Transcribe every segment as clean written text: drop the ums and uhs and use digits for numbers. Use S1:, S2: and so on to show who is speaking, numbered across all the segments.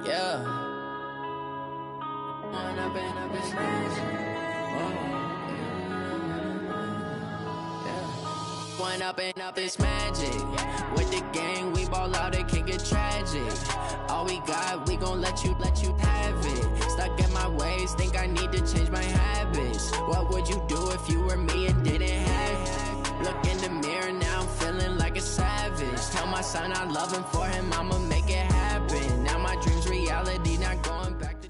S1: Yeah. One up and up is One up and up is magic. With the gang, we ball out, it can get tragic. All we got, we gon' let you have it. Stuck in my ways, think I need to change my habits. What would you do if you were me and didn't have it? Look in the mirror, now I'm feeling like a savage. Tell my son I love him, for him I'ma make it happen. Now my dream's reality, not going back to...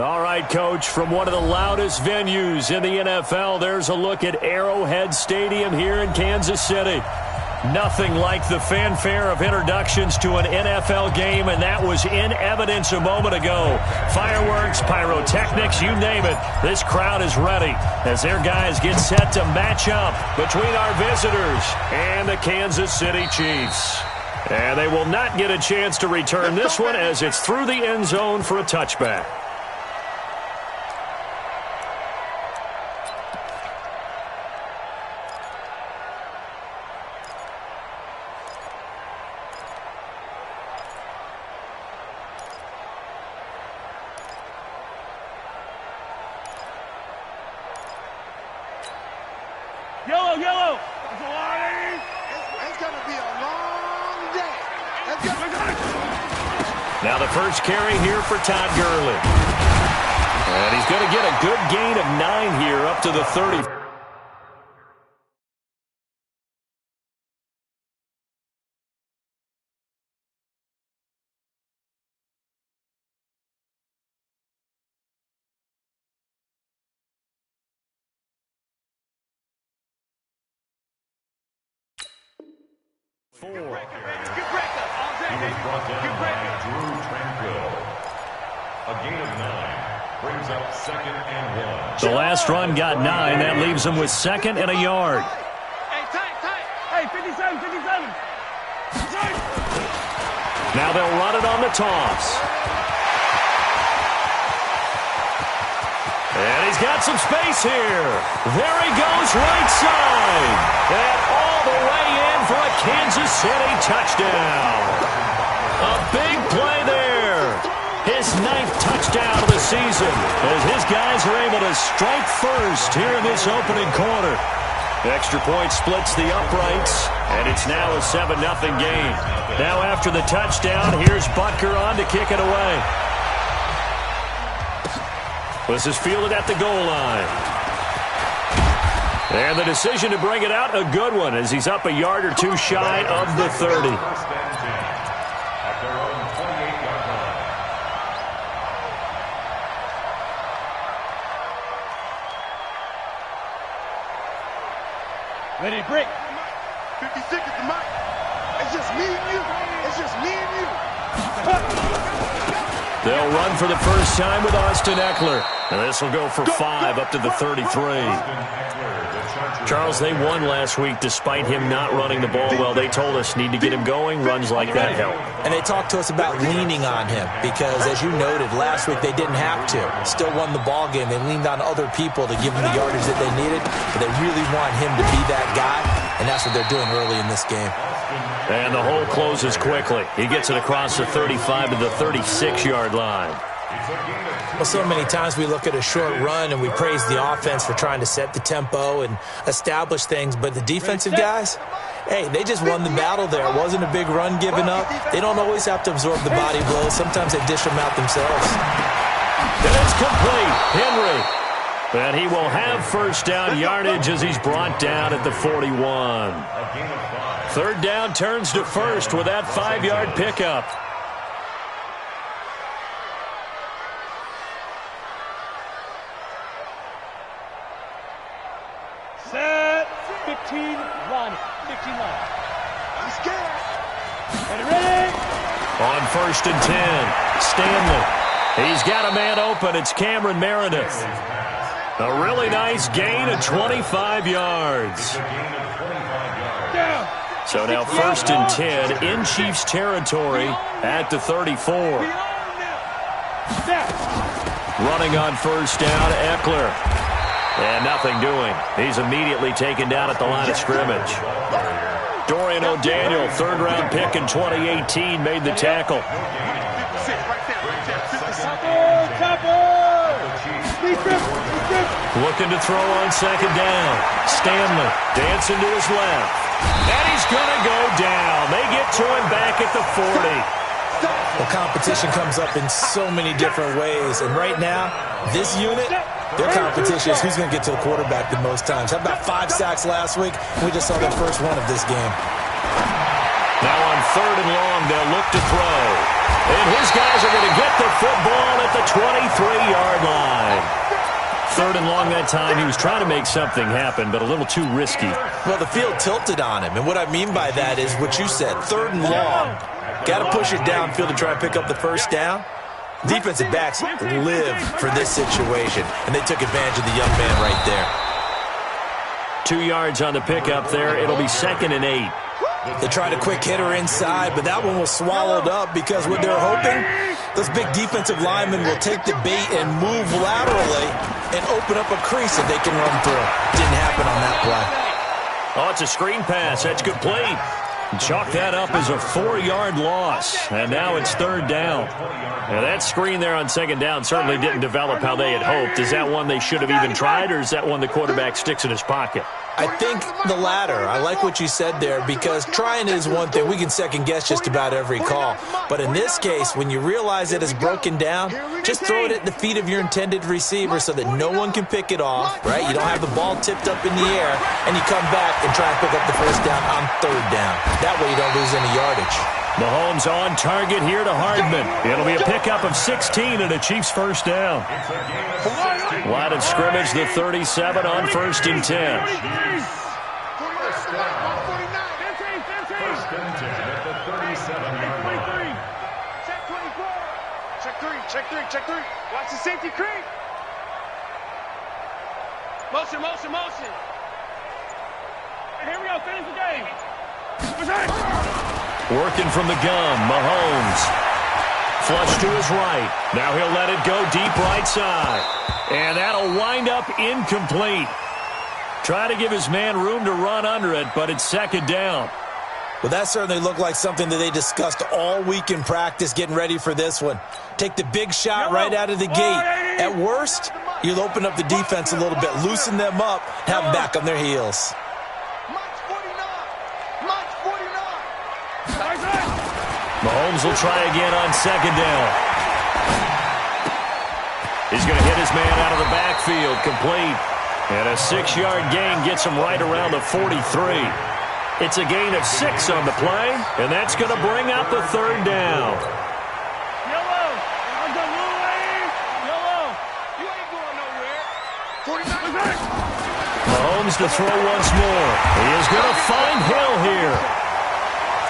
S2: All right, Coach, from one of the loudest venues in the NFL, there's a look at Arrowhead Stadium here in Kansas City. Nothing like the fanfare of introductions to an NFL game, and that was in evidence a moment ago. Fireworks, pyrotechnics, you name it. This crowd is ready as their guys get set to match up between our visitors and the Kansas City Chiefs. And they will not get a chance to return this one as it's through the end zone for a touchback.
S3: Yellow!
S4: It's going to be a long day.
S2: Now the first carry here for Todd Gurley. And he's going to get a good gain of 9 here up to the 30. The last run got 9. That leaves him with 2nd and a yard.
S3: Hey, 57.
S2: Now they'll run it on the toss. And he's got some space here. There he goes, right side. And all the way in for a Kansas City touchdown. A big play there. His 9th touchdown of the season as his guys are able to strike first here in this opening quarter. Extra point splits the uprights, and it's now a 7-0 game. Now after the touchdown, here's Butker on to kick it away. This is fielded at the goal line. And the decision to bring it out, a good one, as he's up a yard or two shy of the 30.
S3: Ready to break.
S4: 56 at the mic. It's just me and you. It's just me and you.
S2: They'll run for the first time with Austin Eckler. And this will go for 5 up to the 33. Charles, they won last week despite him not running the ball well. They told us need to get him going. Runs like that help.
S5: And they talked to us about leaning on him because, as you noted, last week they didn't have to. Still won the ball game. They leaned on other people to give them the yardage that they needed. But they really want him to be that guy, and that's what they're doing early in this game.
S2: And the hole closes quickly. He gets it across the 35 to the 36-yard line.
S5: Well, so many times we look at a short run and we praise the offense for trying to set the tempo and establish things, but the defensive guys, hey, they just won the battle there. It wasn't a big run given up. They don't always have to absorb the body blows. Sometimes they dish them out themselves.
S2: And it's complete. Henry. And he will have first down yardage as he's brought down at the 41. Third down turns to first with that 5-yard pickup.
S3: Set. 15 line.
S4: I'm scared.
S3: Ready.
S2: On 1st and 10, Stanley. He's got a man open. It's Cameron Meredith. A really nice gain of 25 yards. So now 1st and 10 in Chiefs territory at the 34. Running on first down, Eckler. And nothing doing. He's immediately taken down at the line of scrimmage. Dorian O'Daniel, third-round pick in 2018, made the tackle. Looking to throw on second down. Stanley dancing to his left. And he's going to go down. They get to him back at the 40.
S5: Well, competition comes up in so many different ways. And right now, this unit, their competition is who's going to get to the quarterback the most times. How about 5 sacks last week? We just saw their first one of this game.
S2: Now on third and long, they'll look to throw. And his guys are going to get the football at the 23-yard line. Third and long that time. He was trying to make something happen, but a little too risky.
S5: Well, the field tilted on him. And what I mean by that is what you said. Third and long. Got to push it downfield to try and pick up the first down. Defensive backs live for this situation, and they took advantage of the young man right there.
S2: 2 yards on the pickup there. It'll be 2nd and 8.
S5: They tried a quick hitter inside, but that one was swallowed up because what they're hoping, those big defensive linemen will take the bait and move laterally and open up a crease that they can run through. Didn't happen on that play.
S2: Oh, it's a screen pass. That's complete. Chalk that up as a 4-yard loss, and now it's third down. Now that screen there on second down certainly didn't develop how they had hoped. Is that one they should have even tried, or is that one the quarterback sticks in his pocket?
S5: I think the latter. I like what you said there because trying is one thing. We can second-guess just about every call. But in this case, when you realize it is broken down, just throw it at the feet of your intended receiver so that no one can pick it off, right? You don't have the ball tipped up in the air, and you come back and try and pick up the first down on third down. That way you don't lose any yardage.
S2: Mahomes on target here to Hardman. It'll be a pickup of 16 and a Chiefs first down. Line of scrimmage, the 37 on 1st and 10.
S3: Check three. Watch the safety creep. Motion. And here we go. Finish the game.
S2: Working from the gun, Mahomes. Flush to his right. Now he'll let it go deep right side. And that'll wind up incomplete. Trying to give his man room to run under it, but it's second down.
S5: Well, that certainly looked like something that they discussed all week in practice getting ready for this one. Take the big shot right out of the gate. At worst, you'll open up the defense a little bit, loosen them up, have them back on their heels.
S2: Mahomes will try again on second down. He's going to hit his man out of the backfield, complete. And a 6-yard gain gets him right around the 43. It's a gain of 6 on the play, and that's going to bring out the third down.
S3: Yellow. You ain't going nowhere.
S2: Mahomes to throw once more. He is going to find Hill here.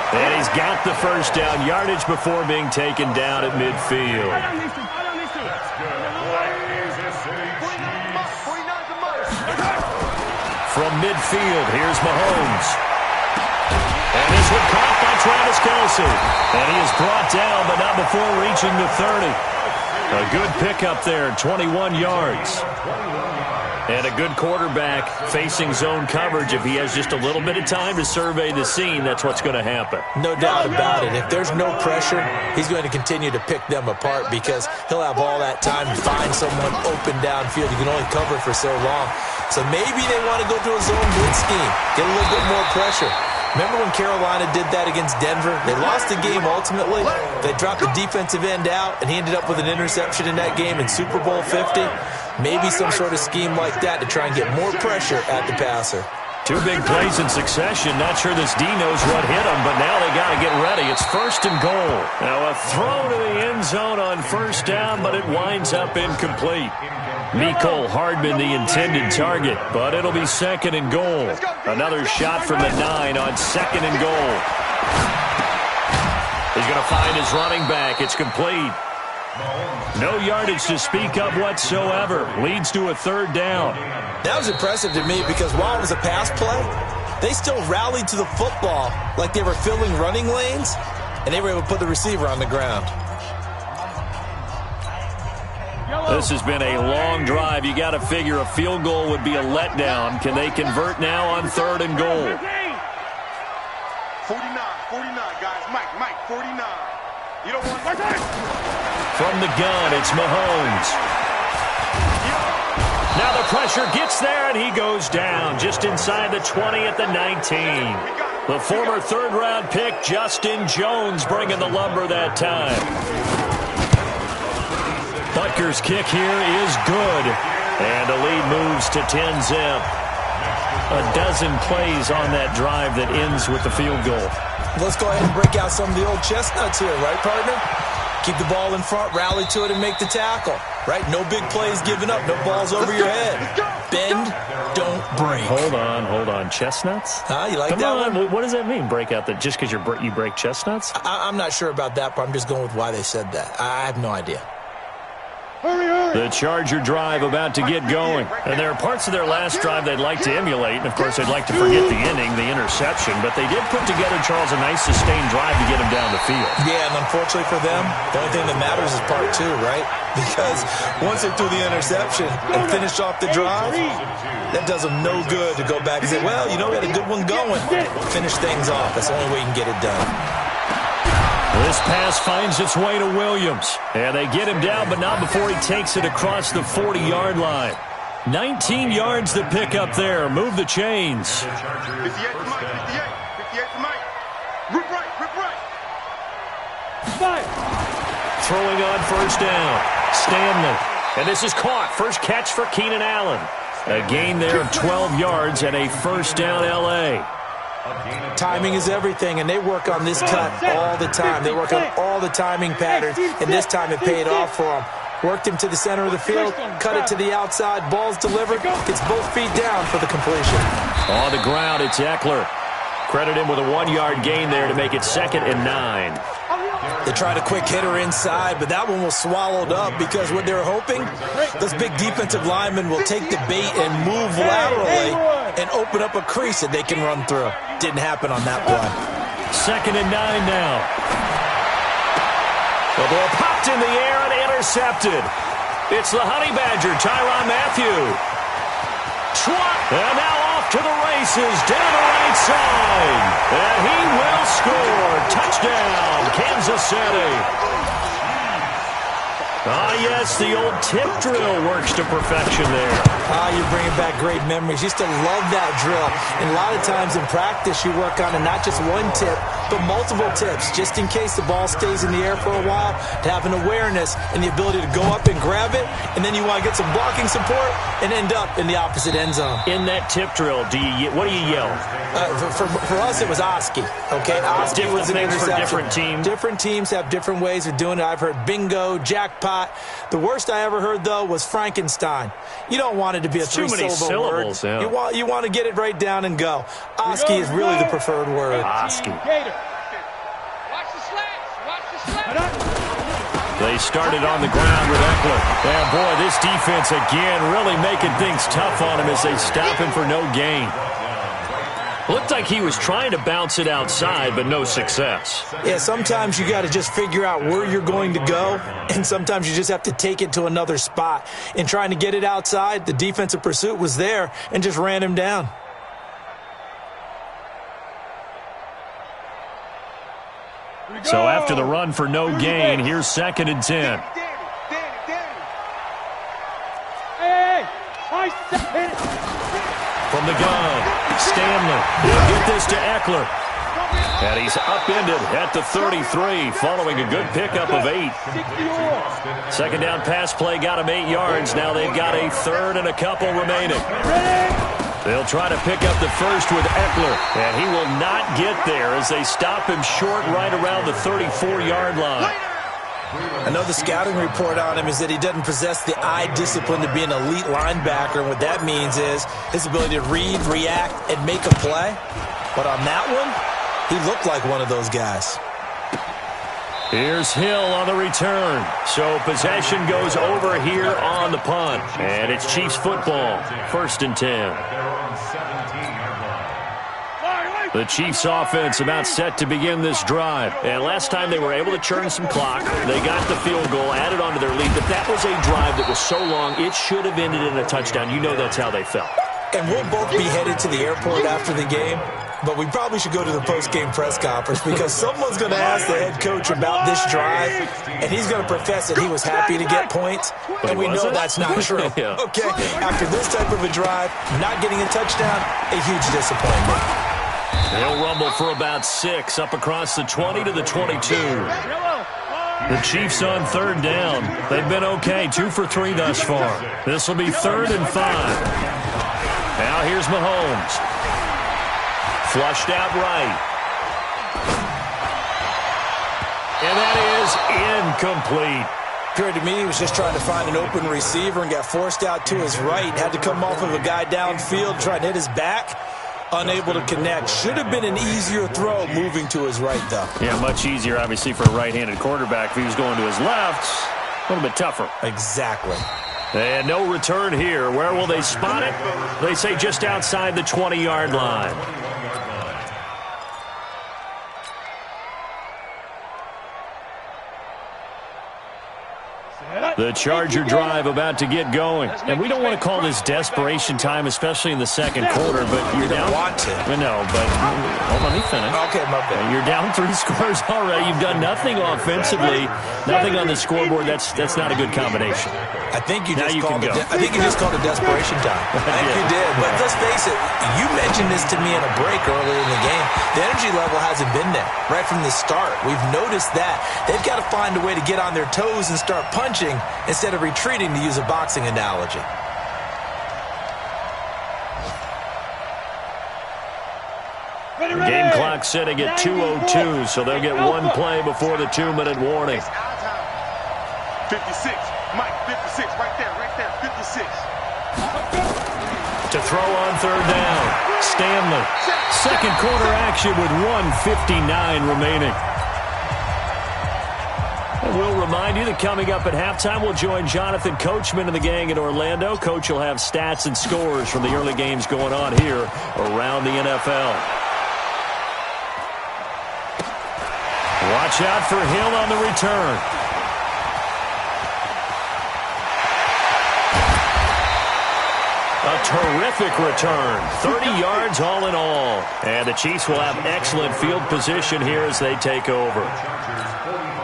S2: And he's got the first down, yardage before being taken down at midfield. From midfield, here's Mahomes. And this one caught by Travis Kelce. And he is brought down, but not before reaching the 30. A good pickup there, 21 yards. And a good quarterback facing zone coverage. If he has just a little bit of time to survey the scene, that's what's going to happen.
S5: No doubt about it. If there's no pressure, he's going to continue to pick them apart because he'll have all that time to find someone open downfield. You can only cover for so long. So maybe they want to go to a zone blitz scheme, get a little bit more pressure. Remember when Carolina did that against Denver? They lost the game ultimately. They dropped the defensive end out, and he ended up with an interception in that game in Super Bowl 50. Maybe some sort of scheme like that to try and get more pressure at the passer.
S2: 2 big plays in succession. Not sure this D knows what hit him, but now they got to get ready. It's 1st and goal. Now a throw to the end zone on first down, but it winds up incomplete. Mecole Hardman, the intended target, but it'll be 2nd and goal. Another shot from the 9 on 2nd and goal. He's going to find his running back. It's complete. No yardage to speak of whatsoever. Leads to a third down.
S5: That was impressive to me because while it was a pass play, they still rallied to the football like they were filling running lanes, and they were able to put the receiver on the ground.
S2: This has been a long drive. You got to figure a field goal would be a letdown. Can they convert now on 3rd and goal?
S4: 49, guys. Mike, 49. You don't want to...
S2: From the gun, it's Mahomes. Now the pressure gets there, and he goes down just inside the 20 at the 19. The former third-round pick, Justin Jones, bringing the lumber that time. Butker's kick here is good, and the lead moves to 10-zip. A dozen plays on that drive that ends with the field goal.
S5: Let's go ahead and break out some of the old chestnuts here, right, partner? Keep the ball in front, rally to it, and make the tackle, right? No big plays given up, no balls over your head. Bend, don't break.
S2: Hold on. Chestnuts?
S5: Huh? You like
S2: Come
S5: that
S2: on.
S5: one?
S2: What does that mean, break out that just because you break chestnuts?
S5: I'm not sure about that, but I'm just going with why they said that. I have no idea.
S2: The Charger drive about to get going. And there are parts of their last drive they'd like to emulate. And, of course, they'd like to forget the inning, the interception. But they did put together, Charles, a nice sustained drive to get him down the field.
S5: Yeah, and unfortunately for them, the only thing that matters is part two, right? Because once they threw the interception and finished off the drive, that does them no good to go back and say, well, you know, we had a good one going. Finish things off. That's the only way you can get it done.
S2: This pass finds its way to Williams. And they get him down, but not before he takes it across the 40-yard line. 19 yards to pick up there. Move the chains.
S4: 58 to Mike. Rip right.
S2: Throwing on first down. Stanley. And this is caught. First catch for Keenan Allen. A gain there of 12 yards and a first down L.A.
S5: Timing is everything, and they work on this cut all the time. They work on all the timing patterns, and this time it paid off for them. Worked him to the center of the field, cut it to the outside, ball's delivered, gets both feet down for the completion.
S2: On the ground, it's Eckler. Credit him with a 1-yard gain there to make it 2nd and 9.
S5: They tried a quick hitter inside, but that one was swallowed up because what they're hoping, those big defensive linemen will take the bait and move laterally and open up a crease that they can run through. Didn't happen on that play.
S2: 2nd and 9 now. The ball popped in the air and intercepted. It's the Honey Badger, Tyrann Mathieu. And now off to the races, down the right side. And he will score. Touchdown, Kansas City. Ah, yes, the old tip drill works to perfection there.
S5: You're bringing back great memories. Used to love that drill. And a lot of times in practice, you work on it, not just one tip, but multiple tips, just in case the ball stays in the air for a while, to have an awareness and the ability to go up and grab it, and then you want to get some blocking support and end up in the opposite end zone.
S2: In that tip drill, what do you yell?
S5: For us, it was Oski. Okay, Oski was an interception.
S2: For different teams.
S5: Different teams have different ways of doing it. I've heard bingo, jackpot. The worst I ever heard, though, was Frankenstein. You don't want it to be a three-syllable word.
S2: Yeah.
S5: You want to get it right down and go. Oski is really the preferred word.
S2: Oski.
S3: Watch the slats.
S2: They started on the ground with Eckler. And, boy, this defense, again, really making things tough on him as they stop him for no gain. Looked like he was trying to bounce it outside, but no success.
S5: Yeah, sometimes you got to just figure out where you're going to go, and sometimes you just have to take it to another spot. In trying to get it outside, the defensive pursuit was there and just ran him down.
S2: So after the run for no gain, here's 2nd and 10. From the gun, Stanley. He'll get this to Eckler. And he's upended at the 33, following a good pickup of 8. 2nd down pass play got him 8 yards. Now they've got a 3rd and a couple remaining. They'll try to pick up the first with Eckler, and he will not get there as they stop him short right around the 34-yard line.
S5: I know the scouting report on him is that he doesn't possess the eye discipline to be an elite linebacker, and what that means is his ability to read, react, and make a play. But on that one, he looked like one of those guys.
S2: Here's Hill on the return. So possession goes over here on the punt. And it's Chiefs football. 1st and 10. The Chiefs offense about set to begin this drive. And last time they were able to churn some clock. They got the field goal, added on to their lead. But that was a drive that was so long, it should have ended in a touchdown. You know that's how they felt.
S5: And we'll both be headed to the airport after the game. but we probably should go to the post-game press conference because someone's going to ask the head coach about this drive, and he's going to profess that he was happy to get points, and we know that's not true.
S2: Yeah.
S5: Okay, after this type of a drive, not getting a touchdown, a huge disappointment.
S2: They'll rumble for about 6 up across the 20 to the 22. The Chiefs on third down. They've been okay, 2 for 3 thus far. This will be 3rd and 5. Now here's Mahomes. Flushed out right. And that is incomplete.
S5: Appeared to me he was just trying to find an open receiver and got forced out to his right. Had to come off of a guy downfield, trying to hit his back. Unable to connect. Should have been an easier throw moving to his right, though.
S2: Yeah, much easier, obviously, for a right-handed quarterback. If he was going to his left, a little bit tougher.
S5: Exactly.
S2: And no return here. Where will they spot it? They say just outside the 20-yard line. The Charger drive about to get going. And we don't want to call this desperation time, especially in the second quarter, but you're down.
S5: Want to.
S2: No, but let me finish.
S5: Okay, my bad.
S2: You're down 3 scores already. You've done nothing offensively, nothing on the scoreboard. That's not a good combination.
S5: I think you
S2: now
S5: just
S2: you
S5: called
S2: can go.
S5: I think you just called it desperation time. I think you did. But let's face it, you mentioned this to me in a break earlier in the game. The energy level hasn't been there right from the start. We've noticed that. They've got to find a way to get on their toes and start punching instead of retreating, to use a boxing analogy.
S2: Game clock setting at 2:02, so they'll get one play before the 2-minute warning.
S4: 56. Mike, 56. Right there, 56.
S2: To throw on third down, Stanley. Second quarter action with 1:59 remaining. And we'll remind you that coming up at halftime, we'll join Jonathan Coachman and the gang in Orlando. Coach will have stats and scores from the early games going on here around the NFL. Watch out for Hill on the return. A terrific return. 30 yards all in all. And the Chiefs will have excellent field position here as they take over.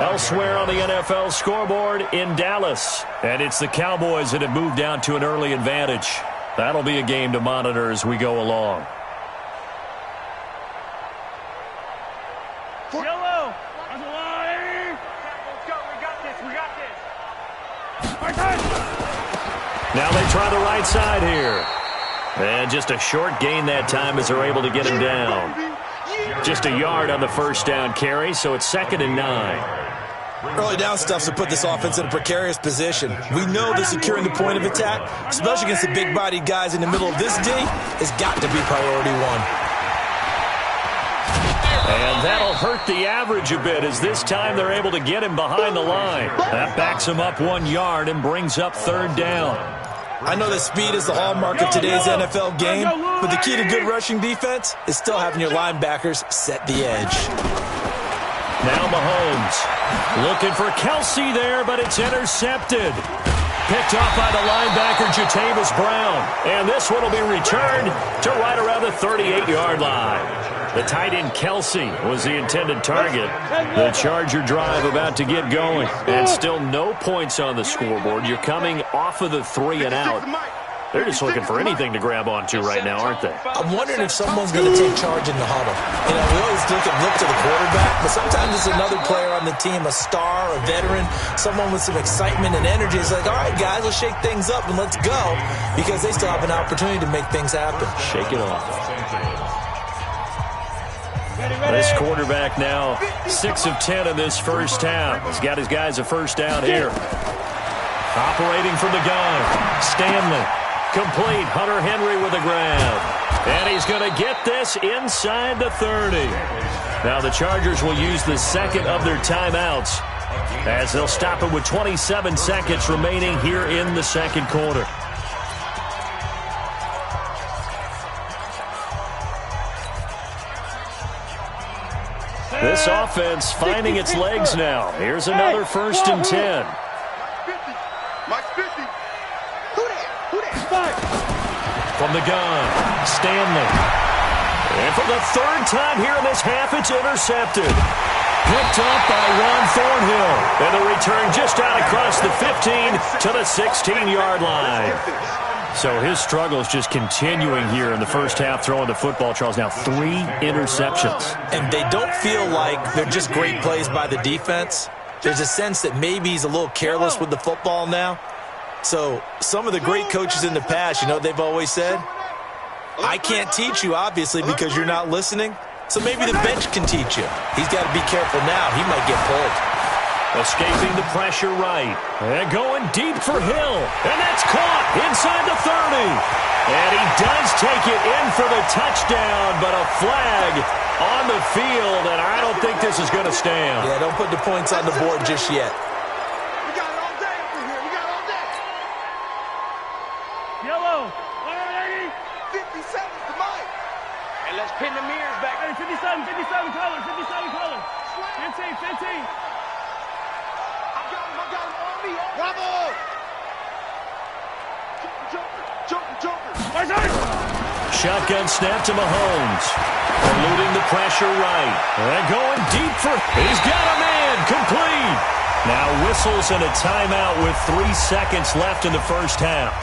S2: Elsewhere on the NFL scoreboard in Dallas. And it's the Cowboys that have moved down to an early advantage. That'll be a game to monitor as we go along.
S3: Yellow on the line. Let's go. We got this.
S2: Now they try the right side here. And just a short gain that time as they're able to get him down. Just a yard on the first down carry, so it's 2nd and 9.
S5: Early down stuff's to put this offense in a precarious position. We know that securing the point of attack, especially against the big-bodied guys in the middle of this D, has got to be priority one.
S2: And that'll hurt the average a bit as this time they're able to get him behind the line. That backs him up 1 yard and brings up third down.
S5: I know that speed is the hallmark of today's NFL game, but the key to good rushing defense is still having your linebackers set the edge.
S2: Now Mahomes looking for Kelsey there, but it's intercepted. Picked off by the linebacker, Jatavis Brown. And this one will be returned to right around the 38-yard line. The tight end Kelsey was the intended target. The Charger drive about to get going. And still no points on the scoreboard. You're coming off of the 3 and out. They're just looking for anything to grab onto right now, aren't they?
S5: I'm wondering if someone's going to take charge in the huddle. You know, we always look to the quarterback, but sometimes it's another player on the team, a star, a veteran, someone with some excitement and energy. It's like, all right, guys, let's shake things up and let's go, because they still have an opportunity to make things happen.
S2: Shake it off. This quarterback now 6 of 10 in this first half. He's got his guys a first down here. Operating from the gun, Stanley. Complete. Hunter Henry with a grab. And he's going to get this inside the 30. Now the Chargers will use the second of their timeouts as they'll stop it with 27 seconds remaining here in the second quarter. This offense finding its legs now. Here's another 1st and 10.
S4: Mike 50.
S2: From the gun, Stanley. And for the third time here in this half, it's intercepted. Picked up by Ron Thornhill. And the return just out across the 15 to the 16-yard line. So his struggles just continuing here in the first half throwing the football, Charles. Now 3 interceptions.
S5: And they don't feel like they're just great plays by the defense. There's a sense that maybe he's a little careless with the football now. So some of the great coaches in the past, you know what they've always said? I can't teach you, obviously, because you're not listening. So maybe the bench can teach you. He's got to be careful now. He might get pulled.
S2: Escaping the pressure right. And going deep for Hill. And that's caught inside the 30. And he does take it in for the touchdown, but a flag on the field, and I don't think this is going to stand.
S5: Yeah, don't put the points on the board just yet.
S4: We got it all day over here. We got it all day.
S3: Yellow. All right,
S4: 57 to Mike.
S3: and let's pin the mirrors back. Hey, 57 colors, 57 colors. 15.
S4: I got him on me. Bravo! Joker.
S2: Shotgun snap to Mahomes. Eluding the pressure right. And going deep for... He's got a man. Complete. Now whistles and a timeout with 3 seconds left in the first half.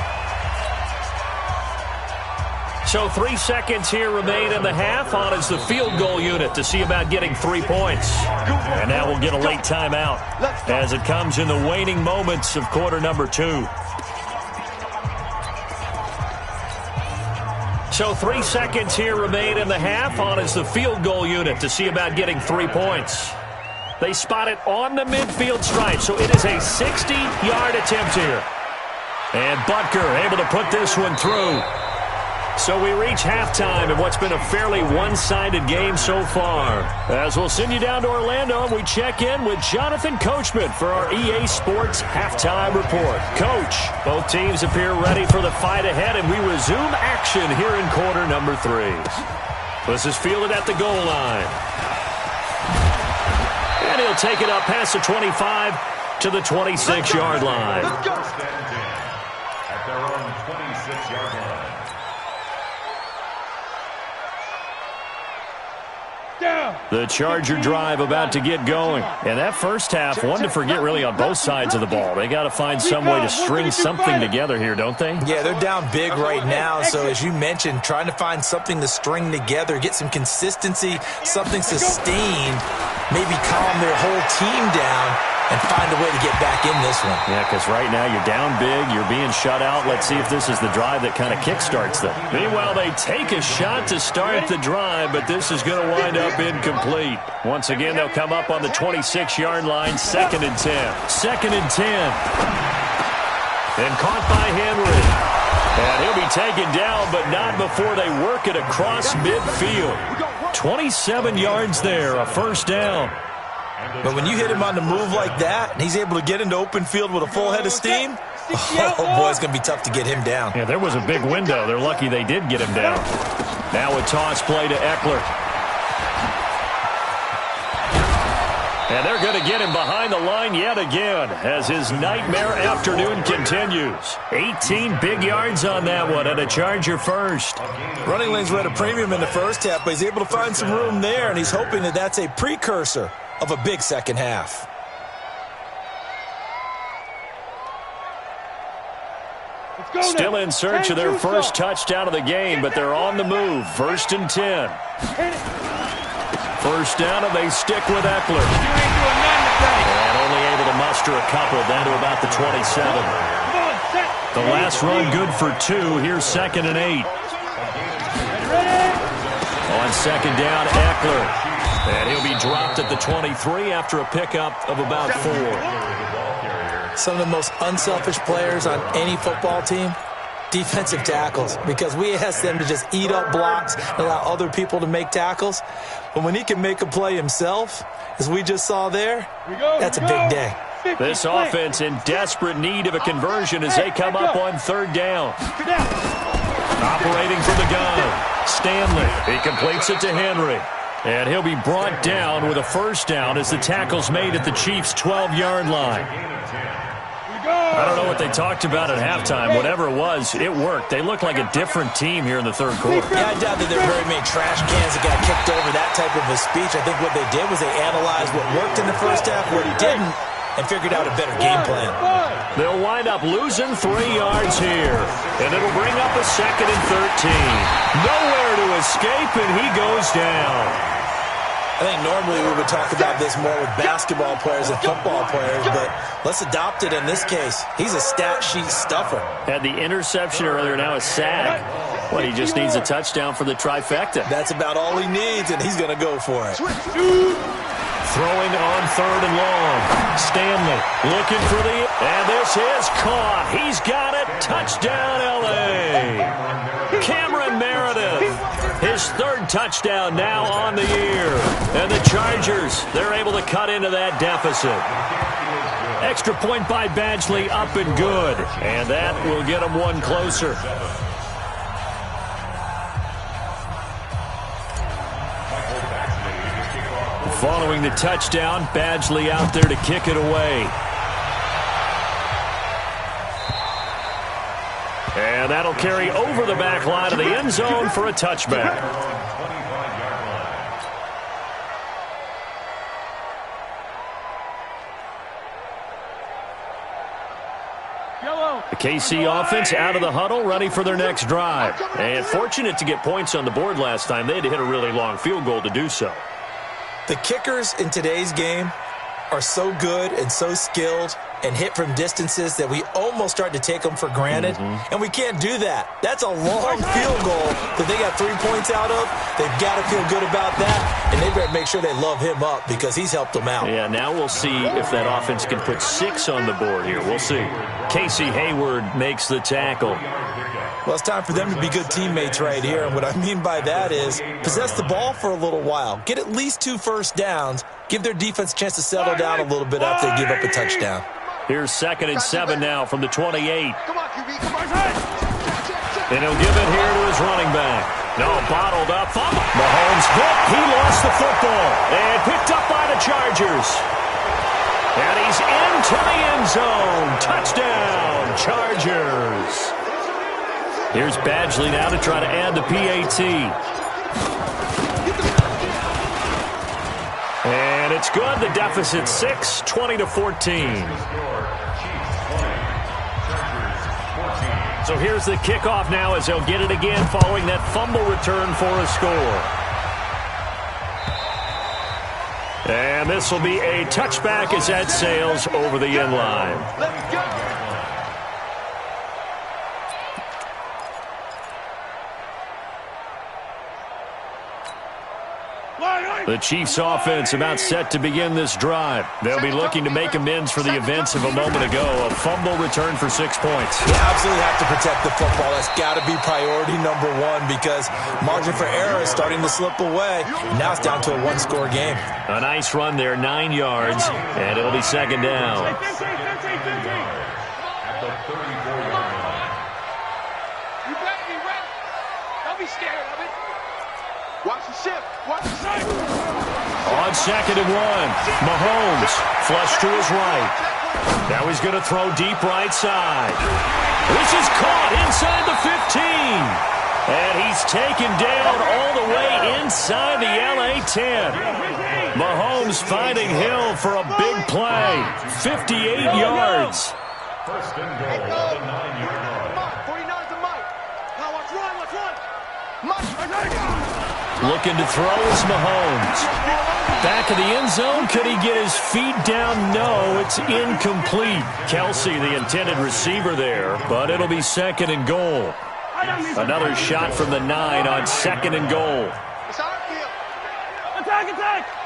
S2: So 3 seconds here remain in the half. On is the field goal unit to see about getting 3 points. And now we'll get a late timeout as it comes in the waning moments of quarter number 2. So 3 seconds here remain in the half. On is the field goal unit to see about getting 3 points. They spot it on the midfield stripe, so it is a 60-yard attempt here. And Butker able to put this one through. So we reach halftime in what's been a fairly one-sided game so far. As we'll send you down to Orlando, and we check in with Jonathan Coachman for our EA Sports Halftime Report. Coach, both teams appear ready for the fight ahead, and we resume action here in quarter number 3. This is fielded at the goal line. And he'll take it up past the 25 to the 26-yard line.
S4: Let's go.
S6: At their own 26-yard line.
S2: The Charger drive about to get going. And that first half, one to forget really on both sides of the ball. They got to find some way to string something together here, don't they?
S5: Yeah, they're down big right now. So as you mentioned, trying to find something to string together, get some consistency, something sustained, maybe calm their whole team down and find a way to get back in this one.
S2: Yeah, because right now you're down big, you're being shut out. Let's see if this is the drive that kind of kickstarts them. Meanwhile, they take a shot to start the drive, but this is going to wind up incomplete. Once again, they'll come up on the 26-yard line, 2nd and 10. 2nd and 10. And caught by Henry. And he'll be taken down, but not before they work it across midfield. 27 yards there, a first down.
S5: But when you hit him on the move like that, and he's able to get into open field with a full head of steam, oh boy, it's going to be tough to get him down.
S2: Yeah, there was a big window. They're lucky they did get him down. Now a toss play to Eckler. And they're going to get him behind the line yet again as his nightmare afternoon continues. 18 big yards on that one and a Charger first.
S5: Running lanes were at a premium in the first half, but he's able to find some room there, and he's hoping that that's a precursor of a big second half.
S2: Still in search of their first touchdown of the game, but they're on the move. 1st and 10. First down, and they stick with Eckler. And only able to muster a couple down to about the 27. The last run good for 2. Here's 2nd and 8. On 2nd down, Eckler. And he'll be dropped at the 23 after a pickup of about 4.
S5: Some of the most unselfish players on any football team, defensive tackles, because we ask them to just eat up blocks and allow other people to make tackles. But when he can make a play himself, as we just saw there, that's a big day.
S2: This offense in desperate need of a conversion as they come up on 3rd down. Operating from the gun, Stanley. He completes it to Henry. And he'll be brought down with a first down as the tackle's made at the Chiefs' 12-yard line. I don't know what they talked about at halftime. Whatever it was, it worked. They looked like a different team here in the third quarter.
S5: Yeah, I doubt that there are very many trash cans that got kicked over that type of a speech. I think what they did was they analyzed what worked in the first half, what didn't, and figured out a better game plan.
S2: They'll wind up losing 3 yards here, and it'll bring up a 2nd and 13. Nowhere to escape, and he goes down.
S5: I think normally we would talk about this more with basketball players and football players, but let's adopt it in this case. He's a stat sheet stuffer.
S2: Had the interception earlier, now a sack. Well, he just needs a touchdown for the trifecta.
S5: That's about all he needs, and he's going to go for it.
S2: Throwing on 3rd and long. Stanley looking for the... And this is caught. He's got it. Touchdown, L.A. Cameron Meredith. His 3rd touchdown now on the year. And the Chargers, they're able to cut into that deficit. Extra point by Badgley, up and good. And that will get them one closer. Following the touchdown, Badgley out there to kick it away. And that'll carry over the back line of the end zone for a touchback. The KC offense out of the huddle, ready for their next drive. And fortunate to get points on the board last time. They had to hit a really long field goal to do so.
S5: The kickers in today's game are so good and so skilled and hit from distances that we almost start to take them for granted, and we can't do that. That's a long field goal that they got 3 points out of. They've got to feel good about that, and they better make sure they love him up because he's helped them out.
S2: Yeah, now we'll see if that offense can put 6 on the board here. We'll see. Casey Hayward makes the tackle.
S5: Well, it's time for them to be good teammates right here, and what I mean by that is possess the ball for a little while, get at least 2 first downs, give their defense a chance to settle down a little bit after they give up a touchdown.
S2: Here's 2nd and 7 now from the 28.
S4: Come on, QB, come on.
S2: And he'll give it here to his running back. No, bottled up. Mahomes hit. He lost the football. And picked up by the Chargers. And he's into the end zone. Touchdown, Chargers. Here's Badgley now to try to add the PAT. And it's good. The deficit 6, 20-14. So here's the kickoff now as they'll get it again following that fumble return for a score. And this will be a touchback as that sails over the end line.
S4: Let's go.
S2: The Chiefs offense about set to begin this drive. They'll be looking to make amends for the events of a moment ago. A fumble return for 6 points.
S5: You absolutely have to protect the football. That's got to be priority number 1 because margin for error is starting to slip away. Now it's down to a 1-score game.
S2: A nice run there, 9 yards, and it'll be 2nd down.
S4: At the 34-yard line. You better be ready. Don't be scared of it. Watch the shift. Watch the shift.
S2: On 2nd and 1, Mahomes flush to his right. Now he's going to throw deep right side. This is caught inside the 15. And he's taken down all the way inside the LA 10. Mahomes finding Hill for a big play. 58 yards.
S6: First and goal at the 9-yard line.
S4: 49 to Mike. Now let's run. Mike.
S2: Looking to throw is Mahomes. Back of the end zone. Could he get his feet down? No, it's incomplete. Kelsey, the intended receiver there, but it'll be 2nd and goal. Another shot from the 9 on 2nd and goal.
S4: It's our field.
S3: Attack!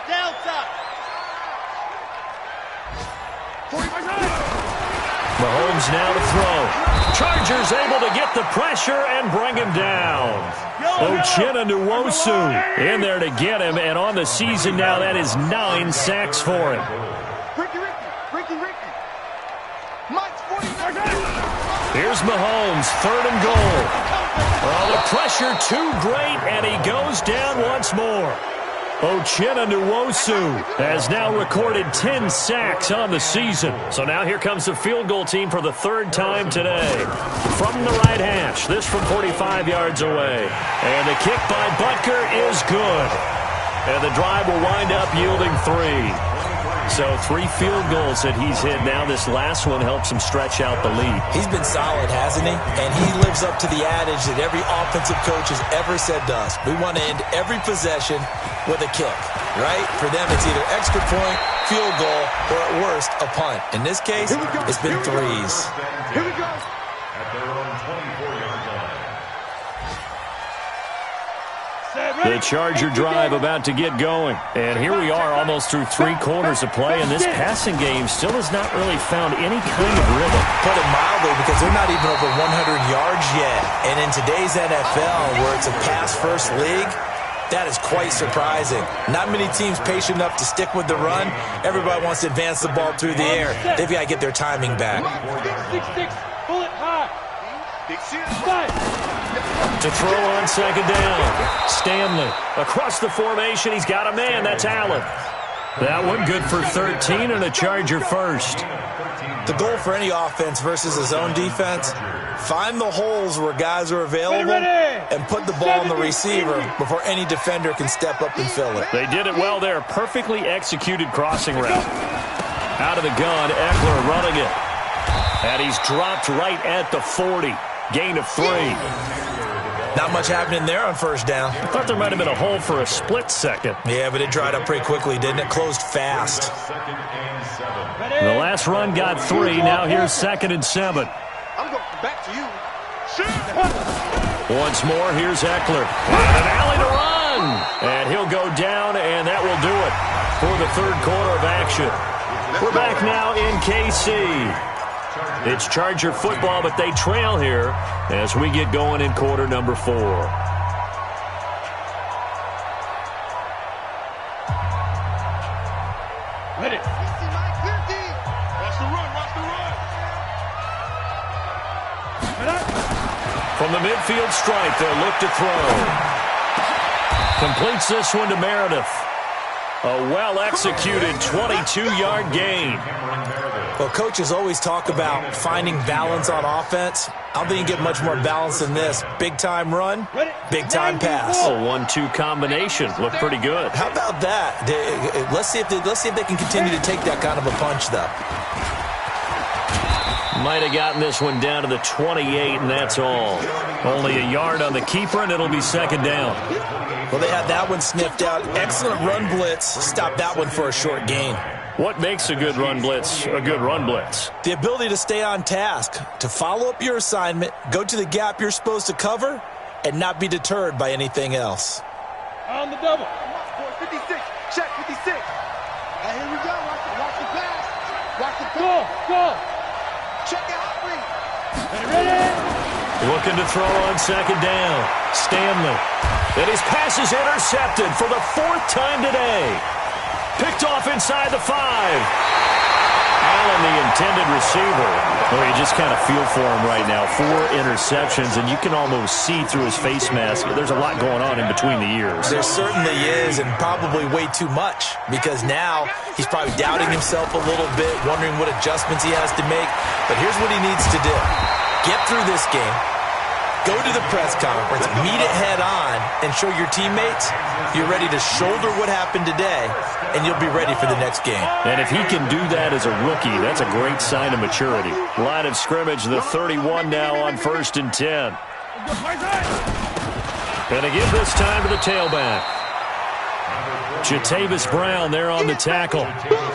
S4: Delta.
S2: Mahomes now to throw. Chargers able to get the pressure and bring him down. Uchenna Nwosu in there to get him, and on the season now, that is 9 sacks for him.
S4: Ricky. Mike's 49.
S2: Here's Mahomes, 3rd and goal. Well, the pressure too great, and he goes down once more. Uchenna has now recorded 10 sacks on the season. So now here comes the field goal team for the third time today. From the right hash, this from 45 yards away. And the kick by Butker is good. And the drive will wind up yielding 3. So 3 field goals that he's hit now. This last one helps him stretch out the lead.
S5: He's been solid, hasn't he? And he lives up to the adage that every offensive coach has ever said to us. We want to end every possession with a kick, right? For them, it's either extra point, field goal, or at worst, a punt. In this case, it's been 3s.
S4: Here we go.
S6: At their own 24-yard line.
S2: The Charger drive about to get going. And here we are almost through 3 quarters of play, and this passing game still has not really found any kind of rhythm.
S5: Put it mildly, because they're not even over 100 yards yet. And in today's NFL, where it's a pass-first league, that is quite surprising. Not many teams patient enough to stick with the run. Everybody wants to advance the ball through the air. They've got to get their timing back.
S3: Six. Pull it high.
S2: To throw on second down. Stanley across the formation. He's got a man. That's Allen. That one good for 13 and a Charger first.
S5: The goal for any offense versus his own defense, find the holes where guys are available and put the ball on the receiver before any defender can step up and fill it.
S2: They did it well there. Perfectly executed crossing route. Out of the gun, Eckler running it. And he's dropped right at the 40. Gain of 3.
S5: Not much happening there on first down.
S2: I thought there might have been a hole for a split second.
S5: Yeah, but it dried up pretty quickly, didn't it? Closed fast.
S2: The last run got 3. Now here's 2nd and 7.
S4: I'm going back to you.
S2: Once more, here's Eckler. And an alley to run. And he'll go down, and that will do it for the third quarter of action. We're back now in KC. It's Charger football, but they trail here as we get going in quarter number 4.
S3: Ready.
S4: Watch the run.
S2: From the midfield stripe, they'll look to throw. Completes this one to Meredith. A well-executed 22-yard gain.
S5: Well, coaches always talk about finding balance on offense. I don't think you get much more balance than this. Big-time run, big-time pass.
S2: A 1-2 combination. Looked pretty good.
S5: How about that? Let's see if they can continue to take that kind of a punch, though.
S2: Might have gotten this one down to the 28, and that's all. Only a yard on the keeper, and it'll be 2nd down.
S5: Well, they had that one sniffed out. Excellent run blitz. Stopped that one for a short gain.
S2: What makes a good run blitz a good run blitz?
S5: The ability to stay on task, to follow up your assignment, go to the gap you're supposed to cover, and not be deterred by anything else.
S3: On the double.
S4: 56. Check 56. Hey, here we go. Watch the pass. Watch the
S3: Go.
S4: Check out.
S3: Ready.
S2: Looking to throw on 2nd down. Stanley. And his pass is intercepted for the 4th time today. Picked off inside the 5. Allen, the intended receiver. Well, you just kind of feel for him right now. 4 interceptions, and you can almost see through his face mask. There's a lot going on in between the ears.
S5: There certainly is, and probably way too much, because now he's probably doubting himself a little bit, wondering what adjustments he has to make. But here's what he needs to do. Get through this game. Go to the press conference, meet it head on, and show your teammates you're ready to shoulder what happened today, and you'll be ready for the next game.
S2: And if he can do that as a rookie, that's a great sign of maturity. Line of scrimmage, the 31 now on 1st and 10. And they give this time to the tailback. Jatavis Brown there on the tackle.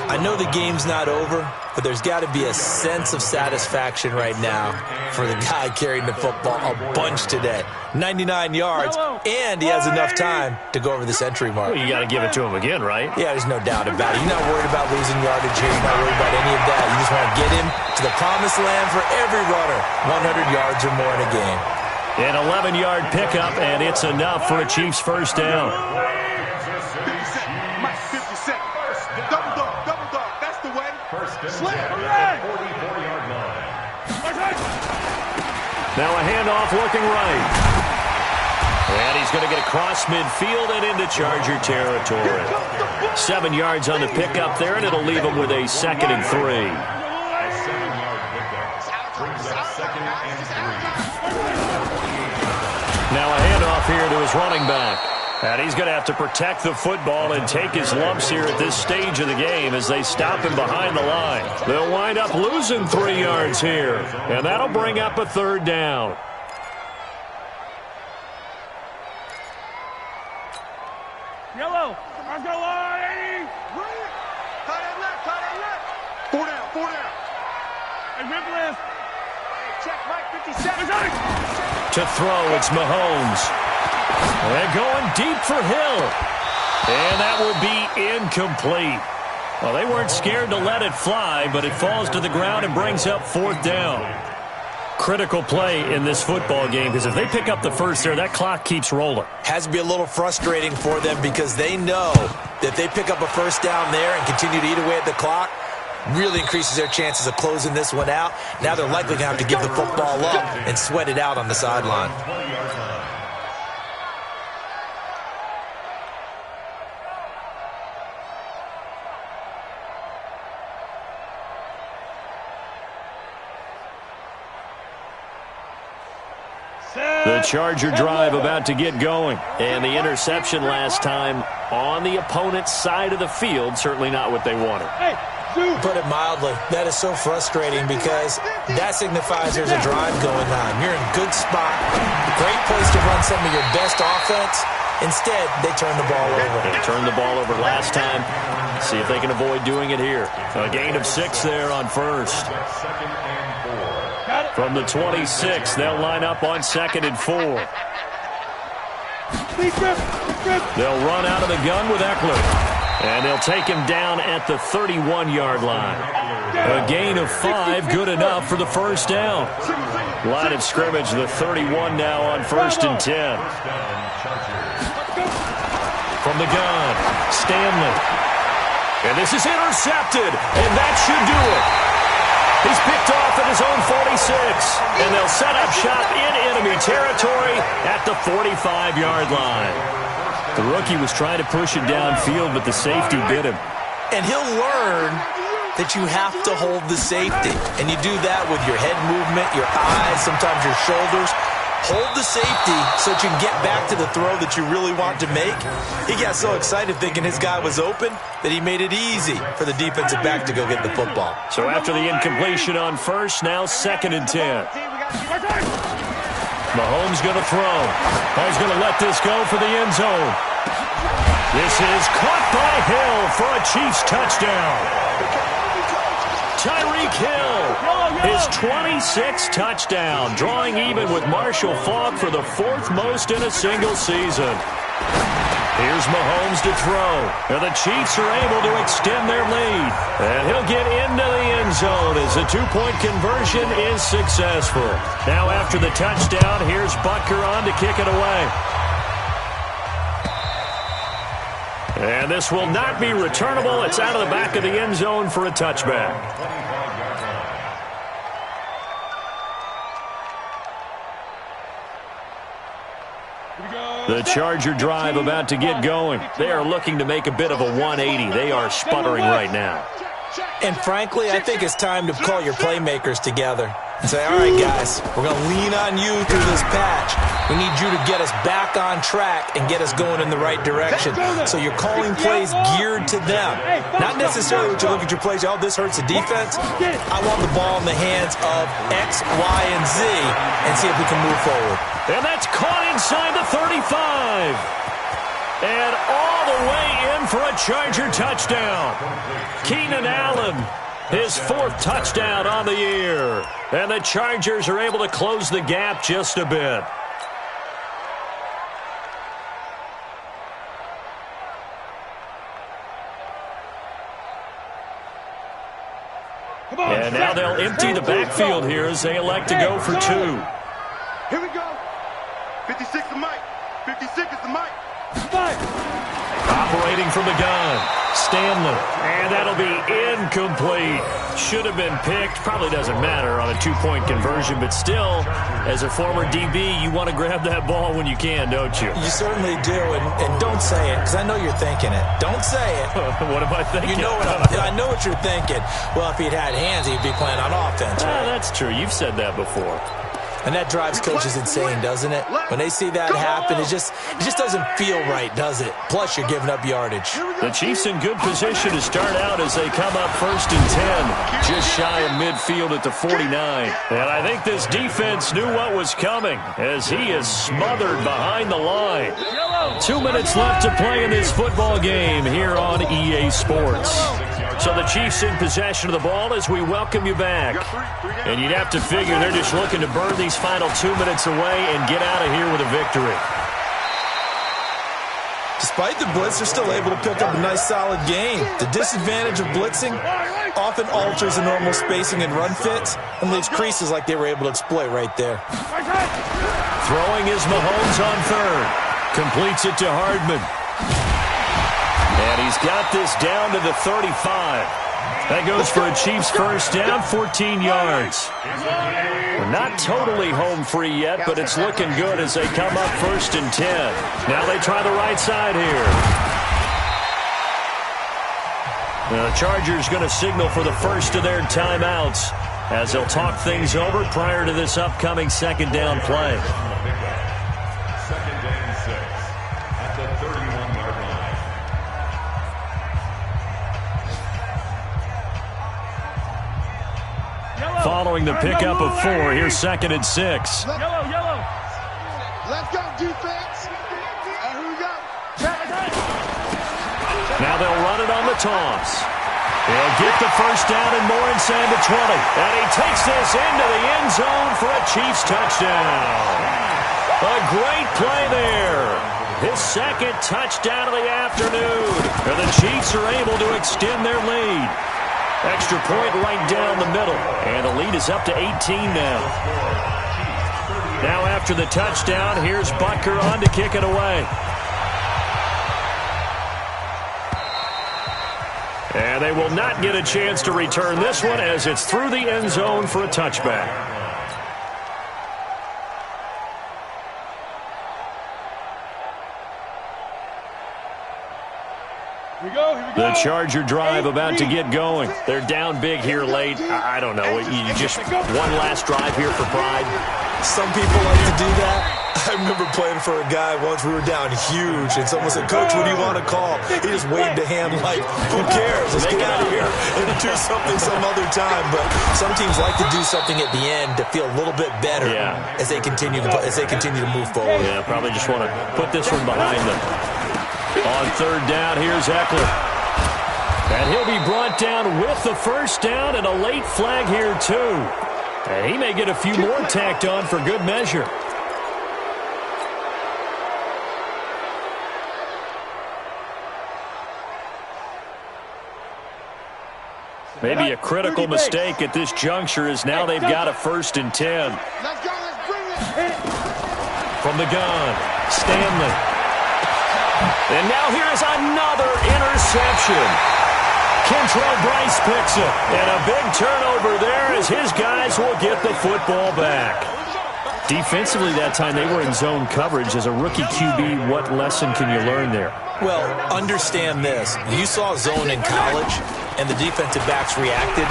S5: I know the game's not over, but there's got to be a sense of satisfaction right now for the guy carrying the football a bunch today. 99 yards, and he has enough time to go over the century mark.
S2: Well, you got to give it to him again, right?
S5: Yeah, there's no doubt about it. You're not worried about losing yardage here. You're not worried about any of that. You just want to get him to the promised land for every runner. 100 yards or more in a game.
S2: An 11-yard pickup, and it's enough for a Chiefs first down.
S4: 57. Double dog. That's the way.
S6: First and 10
S4: Slam.
S6: at the 44-yard line.
S2: Now a handoff looking right. And he's is going to get across midfield and into Charger territory. 7 yards on the pickup there, and it'll leave them with a 2nd and 3.
S6: A 7-yard pickup brings up 2nd and 3.
S2: Now a handoff here to his running back. And he's going to have to protect the football and take his lumps here at this stage of the game as they stop him behind the line. They'll wind up losing 3 yards here, and that'll bring up a 3rd down.
S3: Yellow. Let's go, Lane.
S4: Cut it left. 4 down.
S3: Hey, rip left.
S4: Check right, 57.
S2: To throw, it's Mahomes. And going deep for Hill. And that will be incomplete. Well, they weren't scared to let it fly, but it falls to the ground and brings up 4th down. Critical play in this football game, because if they pick up the first there, that clock keeps rolling.
S5: Has to be a little frustrating for them because they know that if they pick up a first down there and continue to eat away at the clock, really increases their chances of closing this one out. Now they're likely going to have to give the football up and sweat it out on the sideline.
S2: The Charger drive about to get going. And the interception last time on the opponent's side of the field, certainly not what they wanted.
S5: Put it mildly, that is so frustrating because that signifies there's a drive going on. You're in a good spot, great place to run some of your best offense. Instead, they turn the ball over.
S2: They turned the ball over last time. See if they can avoid doing it here. A gain of 6 there on first. From the 26, they'll line up on 2nd and 4. They'll run out of the gun with Eckler. And they'll take him down at the 31-yard line. A gain of 5, good enough for the first down. Line of scrimmage, the 31 now on 1st and 10. From the gun, Stanley. And this is intercepted, and that should do it. He's picked off at his own 46, and they'll set up shop in enemy territory at the 45-yard line. The rookie was trying to push it downfield, but the safety bit him.
S5: And he'll learn that you have to hold the safety. And you do that with your head movement, your eyes, sometimes your shoulders. Hold the safety so that you can get back to the throw that you really want to make. He got so excited thinking his guy was open that he made it easy for the defensive back to go get the football.
S2: So after the incompletion on first, now 2nd and 10. Mahomes going to throw. He's going to let this go for the end zone. This is caught by Hill for a Chiefs touchdown. Tyreek Hill, his 26th touchdown, drawing even with Marshall Faulk for the 4th most in a single season. Here's Mahomes to throw, and the Chiefs are able to extend their lead. And he'll get into the end zone as the 2-point conversion is successful. Now after the touchdown, here's Butker on to kick it away. And this will not be returnable. It's out of the back of the end zone for a touchback. The Charger drive about to get going. They are looking to make a bit of a 180. They are sputtering right now.
S5: And frankly, I think it's time to call your playmakers together and say, all right, guys, we're going to lean on you through this patch. We need you to get us back on track and get us going in the right direction. So you're calling plays geared to them. Not necessarily when you look at your plays, oh, this hurts the defense. I want the ball in the hands of X, Y, and Z and see if we can move forward.
S2: And that's caught inside the 35. And all the way in for a Charger touchdown. Keenan Allen, his 4th touchdown on the year. And the Chargers are able to close the gap just a bit. And now they'll empty the backfield here as they elect to go for 2.
S4: Here we go. 56 is Mike. 56 is the Mike.
S2: Operating from the gun. Stanley. And that'll be incomplete. Should have been picked. Probably doesn't matter on a two-point conversion, but still, as a former DB, you want to grab that ball when you can, don't you?
S5: You certainly do, and don't say it, because I know you're thinking it. Don't say it.
S2: What am I thinking?
S5: You know I know what you're thinking. Well, if he'd had hands, he'd be playing on offense, right?
S2: That's true. You've said that before.
S5: And that drives coaches insane, doesn't it? When they see that happen, it just doesn't feel right, does it? Plus, you're giving up yardage.
S2: The Chiefs in good position to start out as they come up 1st and 10, just shy of midfield at the 49. And I think this defense knew what was coming as he is smothered behind the line. 2 minutes left to play in this football game here on EA Sports. So the Chiefs in possession of the ball as we welcome you back. And you'd have to figure they're just looking to burn these final 2 minutes away and get out of here with a victory.
S5: Despite the blitz, they're still able to pick up a nice, solid game. The disadvantage of blitzing often alters the normal spacing and run fits and leaves creases like they were able to exploit right there.
S2: Throwing is Mahomes on third. Completes it to Hardman. And he's got this down to the 35. That goes for a Chiefs first down, 14 yards. We're not totally home free yet, but it's looking good as they come up 1st and 10. Now they try the right side here. The Chargers going to signal for the first of their timeouts as they'll talk things over prior to this upcoming 2nd down play. Following the pickup of 4, here's 2nd and 6.
S4: Yellow. Let's go, defense. And here we go.
S2: Now they'll run it on the toss. They'll get the first down and more inside the 20. And he takes this into the end zone for a Chiefs touchdown. A great play there. His 2nd touchdown of the afternoon. And the Chiefs are able to extend their lead. Extra point right down the middle. And the lead is up to 18 now. Now after the touchdown, here's Butker on to kick it away. And they will not get a chance to return this one as it's through the end zone for a touchback. The Charger drive about to get going. They're down big here late. I don't know. You just one last drive here for pride.
S5: Some people like to do that. I remember playing for a guy once. We were down huge, and someone said, "Coach, what do you want to call?" He just waved a hand like, "Who cares? Let's get out of here and do something some other time." But some teams like to do something at the end to feel a little bit better as they continue to move forward.
S2: Yeah, probably just want to put this one behind them. On 3rd down, here's Eckler. And he'll be brought down with the first down and a late flag here, too. And he may get a few more tacked on for good measure. Maybe a critical mistake at this juncture is now they've got a 1st and 10.
S4: Let's go. Let's bring it.
S2: From the gun, Stanley. And now here's another interception. Kentrell Bryce picks it. And a big turnover there as his guys will get the football back. Defensively that time, they were in zone coverage. As a rookie QB, what lesson can you learn there?
S5: Well, understand this. You saw zone in college, and the defensive backs reacted,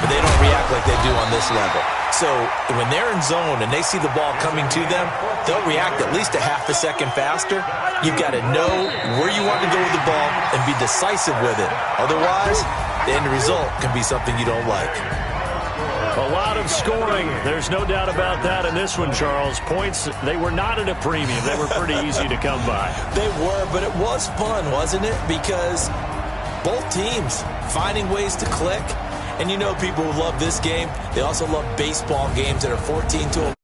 S5: but they don't react like they do on this level. So when they're in zone and they see the ball coming to them, they'll react at least a half a second faster. You've got to know where you want to go with the ball and be decisive with it. Otherwise, the end result can be something you don't like.
S2: A lot of scoring. There's no doubt about that in this one, Charles. Points, they were not at a premium. They were pretty easy to come by.
S5: They were, but it was fun, wasn't it? Because both teams finding ways to click. And you know people who love this game, they also love baseball games that are 14 to